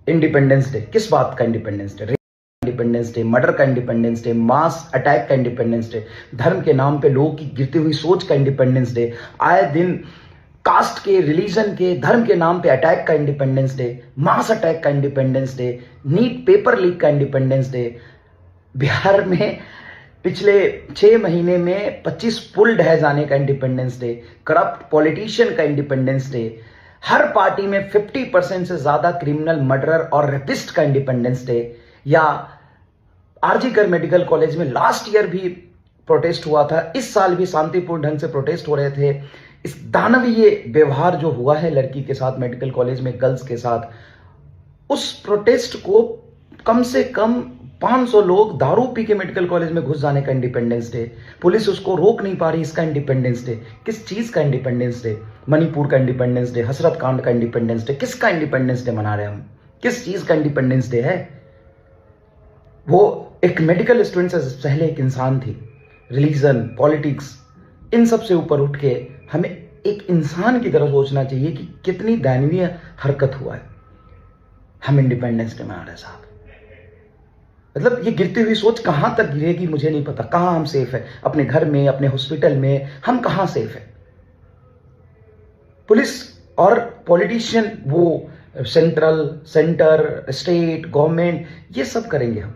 Independence day किस बात का independence day? Independence day, murder का इंडिपेंडेंस डे, मास अटैक का इंडिपेंडेंस डे, धर्म के नाम पे लोगों की गिरती हुई सोच का इंडिपेंडेंस डे, आए दिन कास्ट के, रिलीजन के, धर्म के नाम पे अटैक का इंडिपेंडेंस डे, मास अटैक का independence day, NEET paper leak का इंडिपेंडेंस डे। बिहार में पिछले 6 महीने में 25 पुल ढह जाने का इंडिपेंडेंस डे, करप्ट पॉलिटिशियन का इंडिपेंडेंस डे, हर पार्टी में 50% से ज्यादा क्रिमिनल, मर्डरर और रेपिस्ट का इंडिपेंडेंस डे, या आरजीकर मेडिकल कॉलेज में लास्ट ईयर भी प्रोटेस्ट हुआ था, इस साल भी शांतिपूर्ण ढंग से प्रोटेस्ट हो रहे थे। इस दानवीय व्यवहार जो हुआ है लड़की के साथ मेडिकल कॉलेज में, गर्ल्स के साथ, उस प्रोटेस्ट को कम से कम 500 लोग दारू पी के मेडिकल कॉलेज में घुस जाने का इंडिपेंडेंस डे, पुलिस उसको रोक नहीं पा रही, इसका इंडिपेंडेंस डे। किस चीज का इंडिपेंडेंस डे? मणिपुर का इंडिपेंडेंस डे, हसरत कांड का इंडिपेंडेंस डे, किसका इंडिपेंडेंस डे मना रहे हैं हम? किस चीज का इंडिपेंडेंस डे है? वो एक मेडिकल स्टूडेंट से पहले एक इंसान थी। रिलीजन, पॉलिटिक्स, इन सब से ऊपर उठ के हमें एक इंसान की तरह सोचना चाहिए कि कितनी दयनीय हरकत हुआ है। हम इंडिपेंडेंस डे मना रहे हैं साहब। मतलब ये गिरती हुई सोच कहां तक गिरेगी मुझे नहीं पता। कहां हम सेफ है? अपने घर में, अपने हॉस्पिटल में, हम कहां सेफ है? पुलिस और पॉलिटिशियन वो सेंटर, स्टेट, गवर्नमेंट, ये सब करेंगे हम।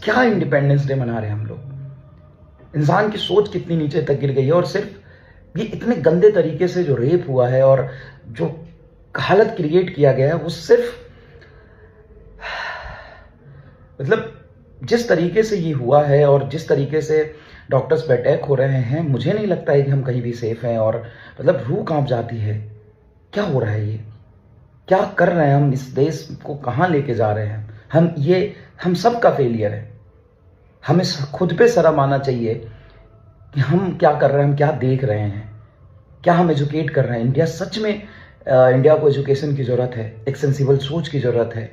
क्या इंडिपेंडेंस डे मना रहे हैं हम लोग? इंसान की सोच कितनी नीचे तक गिर गई है। और सिर्फ ये इतने गंदे तरीके से जो रेप हुआ है और जो हालत क्रिएट किया गया है, वो सिर्फ मतलब जिस तरीके से ये हुआ है और जिस तरीके से डॉक्टर्स पे अटैक हो रहे हैं, मुझे नहीं लगता है कि हम कहीं भी सेफ हैं। और मतलब रूह कांप जाती है। क्या हो रहा है ये? क्या कर रहे हैं हम? इस देश को कहां लेके जा रहे हैं हम सब का फेलियर है। हमें खुद पे शर्म आना चाहिए कि हम क्या कर रहे हैं, हम क्या देख रहे हैं, क्या हम एजुकेट कर रहे हैं। इंडिया सच में इंडिया को एजुकेशन की जरूरत है, एक सेंसिबल सोच की जरूरत है।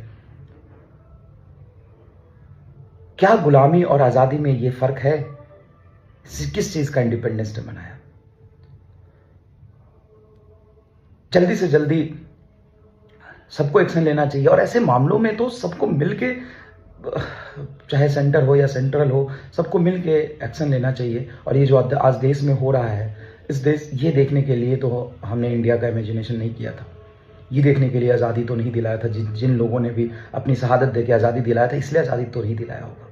क्या गुलामी और आजादी में ये फर्क है? किस चीज का इंडिपेंडेंस डे मनाया? जल्दी से जल्दी सबको एक्शन लेना चाहिए। और ऐसे मामलों में तो सबको मिलके, चाहे सेंटर हो या सेंट्रल हो, सबको मिलके एक्शन लेना चाहिए। और ये जो आज देश में हो रहा है, ये देखने के लिए तो हमने इंडिया का इमेजिनेशन नहीं किया था। ये देखने के लिए आज़ादी तो नहीं दिलाया था। जिन लोगों ने भी अपनी शहादत देके आज़ादी दिलाया था, इसलिए आज़ादी तो नहीं दिलाया होगा।